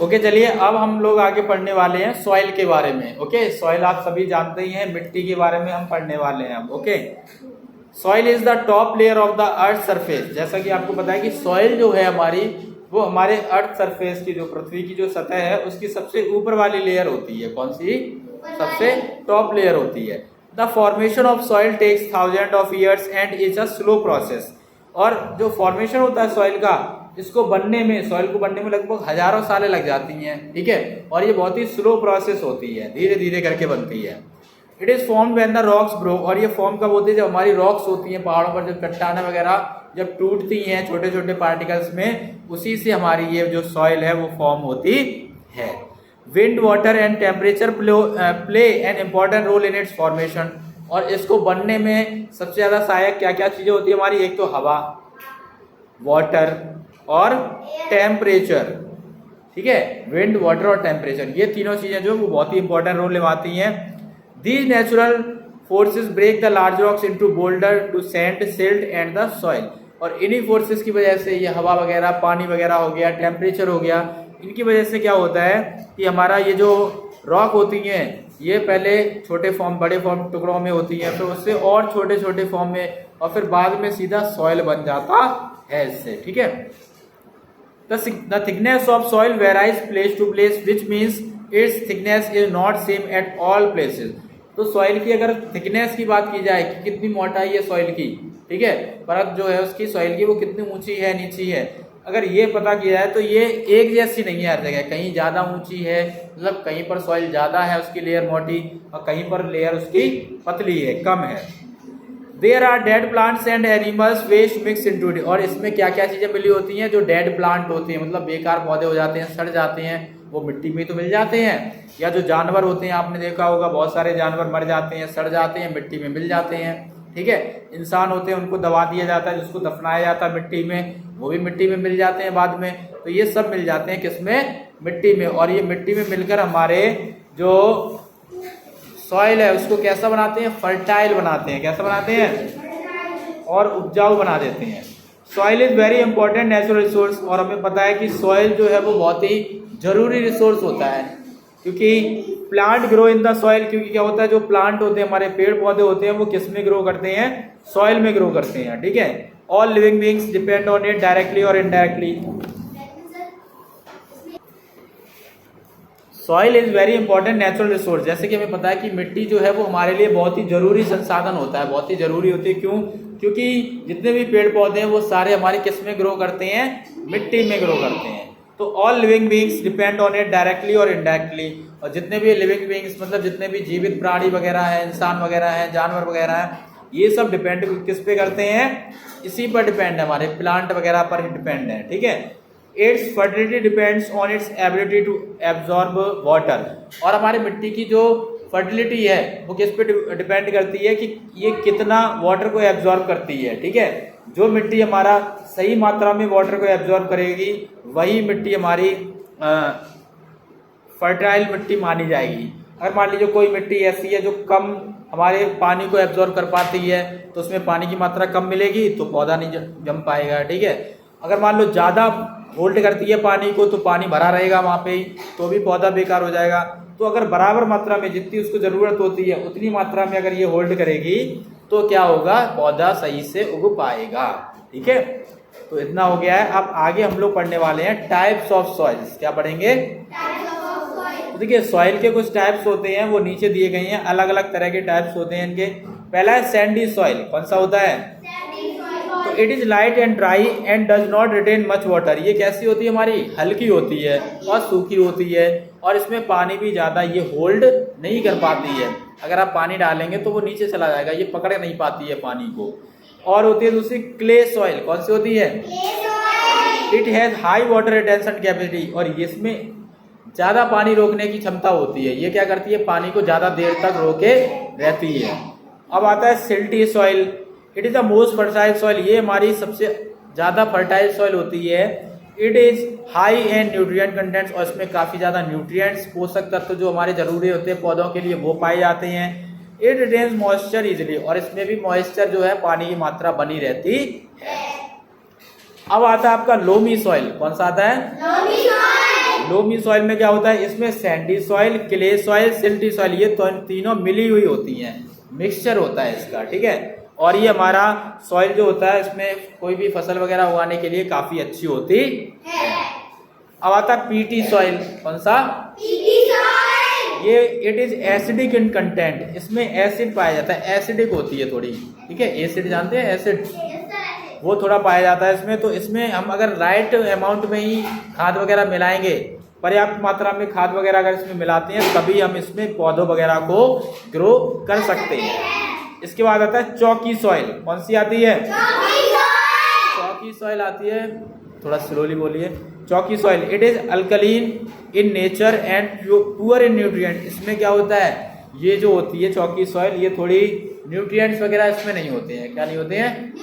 Okay, चलिए अब हम लोग आगे पढ़ने वाले हैं सॉइल के बारे में। ओके, सॉइल आप सभी जानते ही हैं, मिट्टी के बारे में हम पढ़ने वाले हैं अब। Okay, soil is the top layer of the earth surface. जैसा कि आपको पता है कि सॉइल जो है हमारी, वो हमारे अर्थ सरफेस की, जो पृथ्वी की जो सतह है उसकी सबसे ऊपर वाली लेयर होती है। कौन सी? सबसे टॉप लेयर होती है। The formation of soil takes thousand of years and is a slow process. और जो फॉर्मेशन होता है सॉइल का, इसको बनने में, सॉइल को बनने में लगभग हजारों सालें लग जाती हैं। ठीक है, और ये बहुत ही स्लो प्रोसेस होती है, धीरे धीरे करके बनती है। It is formed when the rocks bro. और ये फॉर्म कब होती है? जब हमारी रॉक्स होती हैं पहाड़ों पर, जब चट्टानें वगैरह जब टूटती हैं छोटे छोटे पार्टिकल्स में, उसी से हमारी ये जो सॉइल है वो फॉर्म होती है। Wind, water and temperature play an important role in its formation. और इसको बनने में सबसे ज्यादा सहायक क्या क्या चीजें होती है हमारी? एक तो हवा, वाटर और टेम्परेचर। ठीक है, विंड, वाटर और टेम्परेचर, ये तीनों चीजें जो वो बहुत ही इंपॉर्टेंट रोल निभाती हैं। These natural forces break the large rocks into boulder to sand, silt and the soil। और इन्हीं फोर्सेस की वजह से ये हवा वगैरह, पानी वगैरह हो गया, टेम्परेचर हो गया, इनकी वजह से क्या होता है कि हमारा ये जो रॉक होती हैं ये पहले छोटे फॉर्म, बड़े फॉर्म टुकड़ों में होती हैं, फिर उससे और छोटे छोटे फॉर्म में, और फिर बाद में सीधा सॉइल बन जाता है इससे। ठीक है, The thickness of soil varies place to place, which means its thickness is not same at all places। तो सॉइल की अगर थिकनेस की बात की जाए कि कितनी मोटाई है सॉइल की, ठीक है, परत जो है उसकी सॉइल की वो कितनी ऊंची है, नीची है, अगर ये पता किया जाए तो ये एक जैसी नहीं है हर जगह। कहीं ज़्यादा ऊंची है, मतलब कहीं पर सॉइल ज़्यादा है उसकी लेयर मोटी, और कहीं पर लेयर उसकी पतली है, कम है। There are dead plants and animals waste mix into it. और इसमें क्या क्या चीजें मिली होती हैं? जो डेड प्लांट होते हैं, मतलब बेकार पौधे हो जाते हैं, सड़ जाते हैं, वो मिट्टी में तो मिल जाते हैं। या जो जानवर होते हैं, आपने देखा होगा बहुत सारे जानवर मर जाते हैं, सड़ जाते हैं, मिट्टी में मिल जाते हैं। ठीक है, इंसान होते हैं, उनको दबा दिया जाता है, जिसको दफनाया जाता है मिट्टी में, वो भी मिट्टी में मिल जाते हैं बाद में। तो ये सब मिल जाते हैं किसमें? मिट्टी में। और ये मिट्टी में मिलकर हमारे जो सॉइल है उसको कैसा बनाते हैं? फर्टाइल बनाते हैं। कैसा बनाते हैं? और उपजाऊ बना देते हैं। Soil is very important natural resource. और हमें पता है कि सॉइल जो है वो बहुत ही जरूरी रिसोर्स होता है, क्योंकि plant grow in the soil. क्योंकि क्या होता है, जो प्लांट होते हैं, हमारे पेड़ पौधे होते हैं, वो किस में ग्रो करते हैं? सॉइल में ग्रो करते हैं। ठीक है, all living beings depend on it directly और indirectly. Soil is very important natural resource. जैसे कि हमें पता है कि मिट्टी जो है वो हमारे लिए बहुत ही जरूरी संसाधन होता है, बहुत ही जरूरी होती है। क्यों? क्योंकि जितने भी पेड़ पौधे हैं वो सारे हमारे किस में ग्रो करते हैं? मिट्टी में ग्रो करते हैं। तो all living beings depend on it directly और इनडायरेक्टली। और जितने भी लिविंग बीइंग्स, मतलब जितने भी जीवित प्राणी वगैरह हैं, इंसान वगैरह हैं, जानवर वगैरह हैं, ये सब डिपेंड किस पे करते हैं? इसी पर डिपेंड है, हमारे प्लांट वगैरह पर ही डिपेंड है। ठीक है, its fertility depends on its ability to absorb water. और हमारे मिट्टी की जो फर्टिलिटी है वो किस पे डिपेंड करती है कि ये कितना वाटर को एब्जॉर्ब करती है। ठीक है, जो मिट्टी हमारा सही मात्रा में वाटर को एब्जॉर्ब करेगी वही मिट्टी हमारी फर्टाइल मिट्टी मानी जाएगी। अगर मान लीजिए कोई मिट्टी ऐसी है जो कम हमारे पानी को एब्जॉर्ब कर पाती है, तो उसमें पानी की मात्रा कम मिलेगी, तो पौधा नहीं जम पाएगा। ठीक है, अगर मान लो ज़्यादा होल्ड करती है पानी को, तो पानी भरा रहेगा वहाँ पे ही, तो भी पौधा बेकार हो जाएगा। तो अगर बराबर मात्रा में जितनी उसको ज़रूरत होती है उतनी मात्रा में अगर ये होल्ड करेगी तो क्या होगा? पौधा सही से उग पाएगा। ठीक है, तो इतना हो गया है। अब आगे हम लोग पढ़ने वाले हैं टाइप्स ऑफ सॉइल्स। क्या पढ़ेंगे? तो देखिए, सॉइल के कुछ टाइप्स होते हैं, वो नीचे दिए गए हैं, अलग अलग तरह के टाइप्स होते हैं इनके। पहला है सैंडी सॉइल। कौन सा होता है? तो it is light and dry and does not retain much water. ये कैसी होती है? हमारी हल्की होती है और सूखी होती है, और इसमें पानी भी ज़्यादा ये होल्ड नहीं कर पाती है। अगर आप पानी डालेंगे तो वो नीचे चला जाएगा, ये पकड़ नहीं पाती है पानी को। और होती है दूसरी क्ले सॉइल। कौन सी होती है? It has high water retention capacity. और इसमें ज़्यादा पानी रोकने की क्षमता होती है। ये क्या करती है? पानी को ज़्यादा देर तक रोके रहती है। अब आता है silty soil. It is the most fertile soil. ये हमारी सबसे ज़्यादा फर्टाइल सॉइल होती है। It is high and nutrient contents. और इसमें काफ़ी ज़्यादा न्यूट्रिएंट्स, पोषक तत्व जो हमारे जरूरी होते हैं पौधों के लिए, वो पाए जाते हैं। It retains moisture easily. और इसमें भी मॉइस्चर जो है, पानी की मात्रा बनी रहती है। अब आता है आपका लोमी सॉइल। कौन सा आता है? लोमी सॉइल में क्या होता है, इसमें Sandy soil, clay soil, silty soil, ये तीनों मिली हुई होती हैं, मिक्सचर होता है इसका, ठीक है। और ये हमारा सॉइल जो होता है इसमें कोई भी फसल वगैरह उगाने के लिए काफी अच्छी होती है। अब आता है पीटी सॉइल। कौन सा? Peaty soil. ये it is acidic in content, इसमें एसिड पाया जाता है, एसिडिक होती है थोड़ी, ठीक है। एसिड जानते हैं, एसिड वो थोड़ा पाया जाता है इसमें। तो इसमें हम अगर राइट अमाउंट में ही खाद वगैरह मिलाएंगे, पर्याप्त मात्रा में खाद वगैरह अगर इसमें मिलाते हैं, तभी हम इसमें पौधों वगैरह को ग्रो कर सकते हैं। इसके बाद आता है चौकी सॉइल। कौन सी आती है? चौकी सॉइल आती है, थोड़ा स्लोली बोलिए। चौकी soil it is alkaline in nature and poor in nutrient. इसमें क्या होता है, ये जो होती है चौकी सॉइल, ये थोड़ी न्यूट्रिएंट्स वगैरह इसमें नहीं होते हैं। क्या नहीं होते हैं?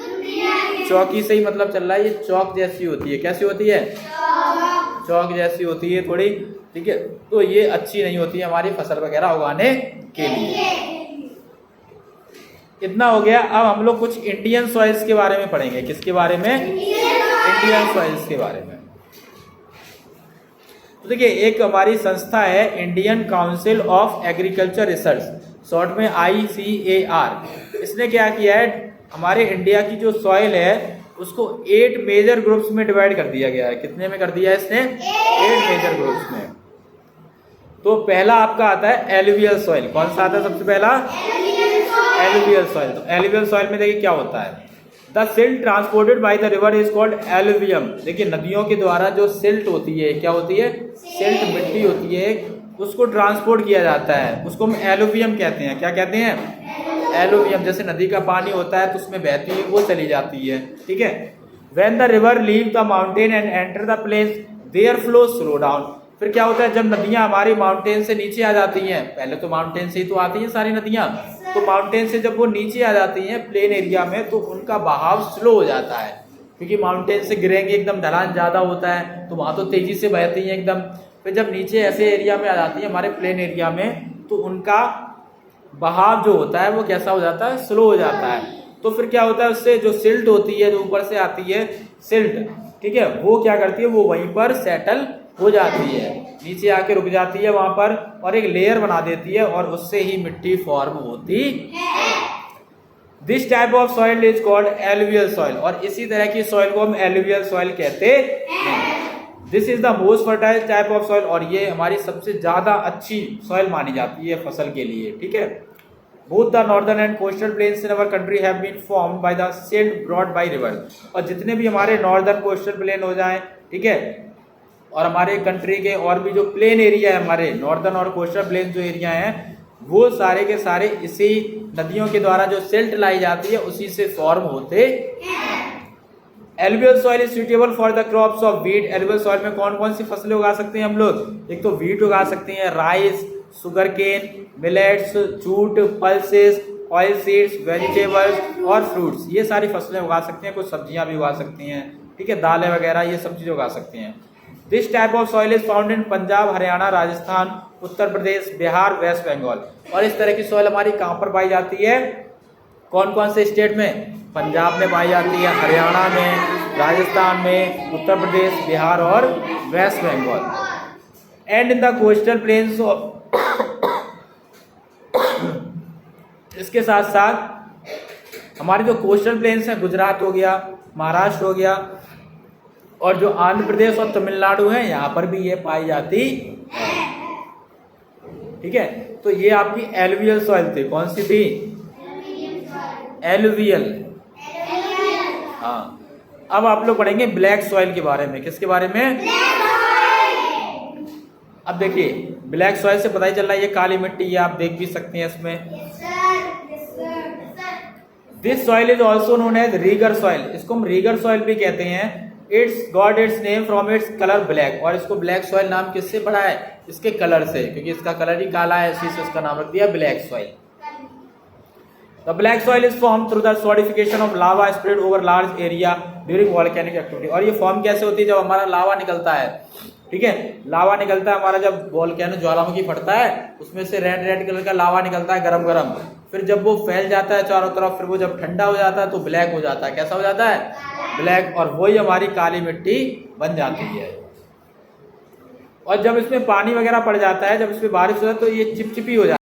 चौकी से ही मतलब चल रहा है, ये चौक जैसी होती है। कैसी होती है? चौक जैसी होती है थोड़ी, ठीक है। तो ये अच्छी नहीं होती है हमारी फसल वगैरह उगाने के लिए। इतना हो गया। अब हम लोग कुछ इंडियन सॉइल्स के बारे में पढ़ेंगे। किसके बारे में? इंडियन सॉइल्स के बारे में। तो देखिए, एक हमारी संस्था है Indian council of agriculture research, short में ICAR। इसने क्या किया है, हमारे इंडिया की जो सॉइल है उसको 8 मेजर ग्रुप्स में डिवाइड कर दिया गया है। कितने में कर दिया है इसने? 8 मेजर ग्रुप्स में। तो पहला आपका आता है एलुवियल सॉइल। कौन सा आता है सबसे पहला? Alluvial soil. तो एलुवियल सॉइल में देखिए क्या होता है, the silt transported by the river is called alluvium. देखिए, नदियों के द्वारा जो सिल्ट होती है, क्या होती है? सिल्ट मिट्टी होती है, उसको ट्रांसपोर्ट किया जाता है, उसको हम एलुवियम कहते हैं। क्या कहते हैं? एलुवियम। जैसे नदी का पानी होता है तो उसमें बहती है, वो चली जाती है, ठीक है। When the river leave the mountain and enter the plains their flow slow down. फिर क्या होता है, जब नदियां हमारी माउंटेन से नीचे आ जाती हैं, पहले तो माउंटेन से ही तो आती हैं सारी नदियां, तो माउंटेन से जब वो नीचे आ जाती हैं प्लेन एरिया में, तो उनका बहाव स्लो हो जाता है, क्योंकि माउंटेन से गिरेंगे, एकदम ढलान ज्यादा होता है, तो वहां तो तेजी से बहती हैं एकदम। फिर जब नीचे ऐसे एरिया में आ जाती है हमारे प्लेन एरिया में, तो उनका बहाव जो होता है वो कैसा हो जाता है? स्लो हो जाता है। तो फिर क्या होता है, उससे जो सिल्ट होती है, जो ऊपर से आती है सिल्ट, ठीक है, वो क्या करती है, वो वहीं पर सेटल हो जाती है, नीचे आके रुक जाती है वहां पर, और एक लेयर बना देती है, और उससे ही मिट्टी फॉर्म होती है। This type of soil is called alluvial soil. और इसी तरह की सॉइल को हम एलुवियल सॉइल कहते हैं। This is the most fertile type of soil. और ये हमारी सबसे ज्यादा अच्छी सॉइल मानी जाती है फसल के लिए, ठीक है। Both the northern and coastal plains in our country have been formed by the silt brought by river. और जितने भी हमारे नॉर्दर्न कोस्टल प्लेन हो जाए, ठीक है, और हमारे कंट्री के और भी जो प्लेन एरिया है, हमारे नॉर्दर्न और कोस्टल प्लेन जो एरिया हैं, वो सारे के सारे इसी नदियों के द्वारा जो सिल्ट लाई जाती है उसी से फॉर्म होते हैं। Alluvial soil is suitable for the crops of wheat. Alluvial soil में कौन कौन सी फसलें उगा सकते हैं हम लोग? एक तो व्हीट उगा सकते हैं, rice, sugarcane, millets, jute, pulses, oil seeds, vegetables और फ्रूट्स, ये सारी फसलें उगा सकते हैं। कुछ सब्जियां भी उगा सकती हैं, ठीक है, दालें वगैरह, ये सब चीजें उगा सकते हैं। This type of soil is found in Punjab, Haryana, Rajasthan, Uttar Pradesh, Bihar, West Bengal. और इस तरह की सॉइल हमारी कहाँ पर पाई जाती है? कौन कौन से स्टेट में? पंजाब में पाई जाती है, हरियाणा में, राजस्थान में, उत्तर प्रदेश, बिहार और West Bengal. And in the coastal plains. इसके साथ साथ हमारे जो कोस्टल प्लेन्स हैं, गुजरात हो गया, महाराष्ट्र हो गया, और जो आंध्र प्रदेश और तमिलनाडु है, यहाँ पर भी ये पाई जाती है, ठीक है। तो ये आपकी एलुवियल सॉइल थी। कौन सी थी? एलुवियल। हाँ। अब आप लोग पढ़ेंगे ब्लैक सॉइल के बारे में। किसके बारे में? अब देखिए, ब्लैक सॉइल से पता ही चल रहा है ये काली मिट्टी, ये आप देख भी सकते हैं इसमें। This soil is also known as regur soil. इसको हम रीगर सॉइल भी कहते हैं। It's got its name from its colour black. और इसको ब्लैक सॉइल नाम किससे पड़ा है? इसके कलर से, क्योंकि इसका कलर ही काला है, इसी से इसका नाम रख दिया black soil. The black soil is form through the solidification of lava spread over large area during volcanic activity. और ये फॉर्म कैसे होती है? जब हमारा लावा निकलता है, ठीक है, लावा निकलता है हमारा, जब वॉल्केनो ज्वालामुखी फटता है, उसमें से रेड रेड कलर का लावा निकलता है, गरम गरम। फिर जब वो फैल जाता है चारों तरफ, फिर वो जब ठंडा हो जाता है तो ब्लैक हो जाता है। कैसा हो जाता है? ब्लैक। और वही हमारी काली मिट्टी बन जाती है। और जब इसमें पानी वगैरह पड़ जाता है, जब इसमें बारिश होता है तो ये चिपचिपी हो जाती है।